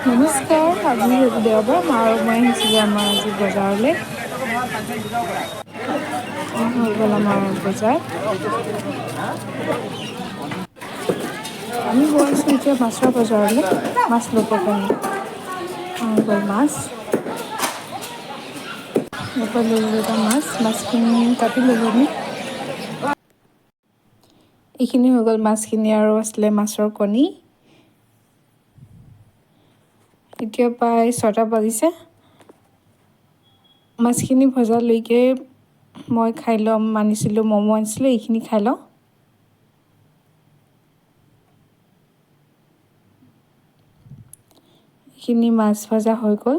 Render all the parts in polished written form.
নমস্কাৰ, আজি দেওবাৰ মা আৰু মই আহিছিলোঁ আমাৰ আজি বজাৰলৈ। হৈ গ'ল আমাৰ বজাৰ। আমি গৈ আছোঁ এতিয়া মাছৰ বজাৰলৈ, মাছ ল'বৰ কাৰণে। হৈ গ'ল মাছ। ইয়াৰ পৰা ল'লোঁ এটা মাছখিনি কাটি ল'লোঁ আমি। এইখিনি হৈ গ'ল মাছখিনি আৰু আছিলে মাছৰ কণী। এতিয়া প্ৰায় 6টা বাজিছে। মাছখিনি ভজালৈকে মই খাই ল'ম, আনিছিলোঁ ম'ম' আনিছিলোঁ, এইখিনি খাই লওঁ। এইখিনি মাছ ভজা হৈ গ'ল।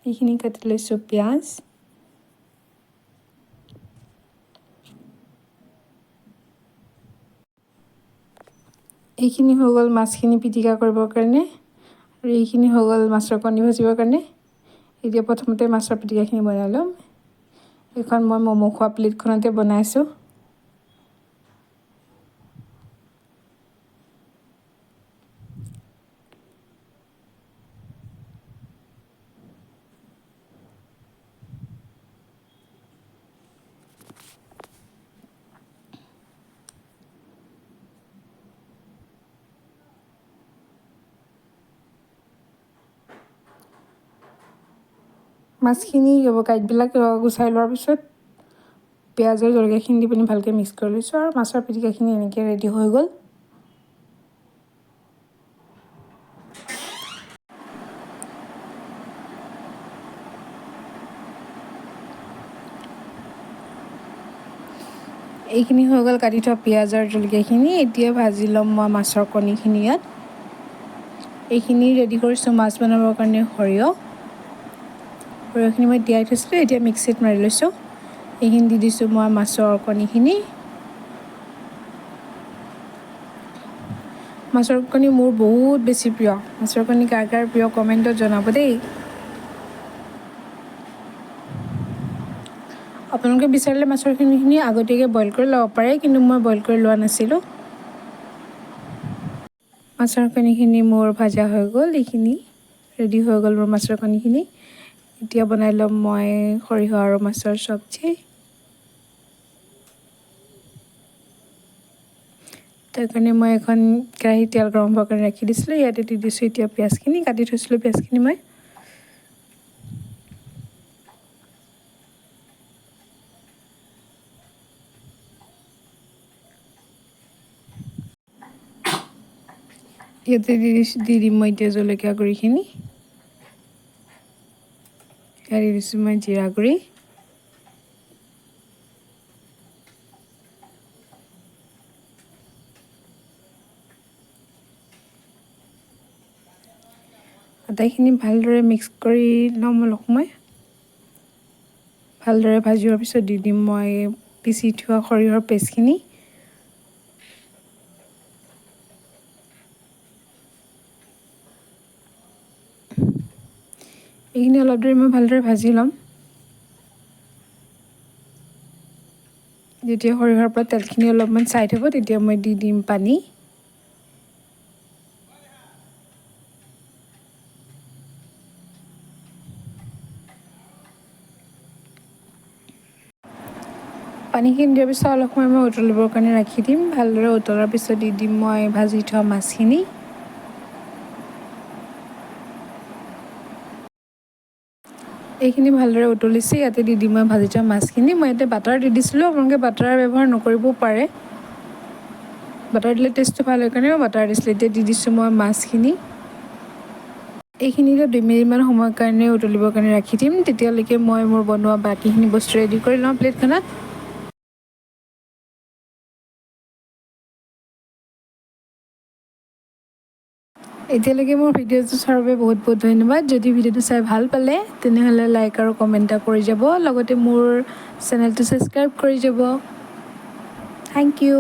এইখিনি কাটি লৈছোঁ পিঁয়াজ। এইখিনি হৈ গ'ল মাছখিনি পিটিকা কৰিবৰ কাৰণে, আৰু এইখিনি হৈ গ'ল মাছৰ কণী ভাজিবৰ কাৰণে। এতিয়া প্ৰথমতে মাছৰ পিটিকাখিনি বনাই ল'ম। এইখন মই ম'ম' খোৱা প্লেটখনতে বনাইছোঁ। মাছখিনি কাঁইটবিলাক গুচাই লোৱাৰ পিছত পিঁয়াজ আৰু জলকীয়াখিনি দি পিনি ভালকৈ মিক্স কৰি লৈছোঁ, আৰু মাছৰ পিটিকাখিনি এনেকৈ ৰেডি হৈ গ'ল। এইখিনি হৈ গ'ল কাটি থোৱা পিঁয়াজ আৰু জলকীয়াখিনি। এতিয়া ভাজি ল'ম মই মাছৰ কণীখিনি ইয়াত। এইখিনি ৰেডি কৰিছোঁ মাছ বনাবৰ কাৰণে সৰিয়হখিনি মই তিয়াই থৈছিলোঁ, এতিয়া মিক্সিত মাৰি লৈছোঁ। এইখিনি দি দিছোঁ মই মাছৰ কণীখিনি। মাছৰ কণী মোৰ বহুত বেছি প্ৰিয়। মাছৰ কণী কাৰ কাৰ প্ৰিয় কমেণ্টত জনাব দেই। আপোনালোকে বিচাৰিলে মাছৰ কণীখিনি আগতীয়াকৈ বইল কৰি ল'ব পাৰে, কিন্তু মই বইল কৰি লোৱা নাছিলোঁ। মাছৰ কণীখিনি মোৰ ভাজা হৈ গ'ল। এইখিনি ৰেডি হৈ গ'ল মোৰ মাছৰ কণীখিনি। এতিয়া বনাই ল'ম মই সৰিয়হ আৰু মাছৰ চব্জি। তাৰ কাৰণে মই এখন কেৰাহীত তেল গৰম হ'বৰ কাৰণে ৰাখি দিছিলোঁ। ইয়াতে দি দিছোঁ এতিয়া পিঁয়াজখিনি, কাটি থৈছিলোঁ পিঁয়াজখিনি মই। ইয়াতে দি দিম মই এতিয়া জলকীয়া গুড়িখিনি। ইয়াত দি দিছোঁ মই জিৰা গুড়ি। আটাইখিনি ভালদৰে মিক্স কৰি ল'ম অলপ সময়। ভালদৰে ভাজি হোৱাৰ পিছত দি দিম মই পিচি থোৱা সৰিয়হৰ পেষ্টখিনি। এইখিনি অলপ দেৰি মই ভালদৰে ভাজি ল'ম। যেতিয়া সৰিয়হৰ পৰা তেলখিনি অলপমান ছাইড হ'ব, তেতিয়া মই দি দিম পানী। পানীখিনি দিয়াৰ পিছত অলপ সময় মই উতলিবৰ কাৰণে ৰাখি দিম। ভালদৰে উতলাৰ পিছত দি দিম মই ভাজি থোৱা মাছখিনি। এইখিনি ভালদৰে উতলিছে, ইয়াতে দি দিম মই ভাজি থোৱা মাছখিনি। মই ইয়াতে বাটাৰ দি দিছিলোঁ, আপোনালোকে বাটাৰ ব্যৱহাৰ নকৰিবও পাৰে। বাটাৰ দিলে টেষ্টটো ভাল হয় কাৰণে মই বাটাৰ দিছিলোঁ। এতিয়া দি দিছোঁ মই মাছখিনি। এইখিনিতে 2 মিনিটমান সময়ৰ কাৰণে উতলিবৰ কাৰণে ৰাখি দিম। তেতিয়ালৈকে মই মোৰ বনোৱা বাকীখিনি বস্তু ৰেডি কৰি লওঁ প্লেটখনত। এতিয়ালৈকে মোৰ ভিডিঅ'টো চোৱাৰ বাবে বহুত বহুত ধন্যবাদ। যদি ভিডিঅ'টো চাই ভাল পালে তেনেহ'লে লাইক আৰু কমেণ্ট এটা কৰি যাব, লগতে মোৰ চেনেলটো ছাবস্ক্ৰাইব কৰি যাব। Thank U.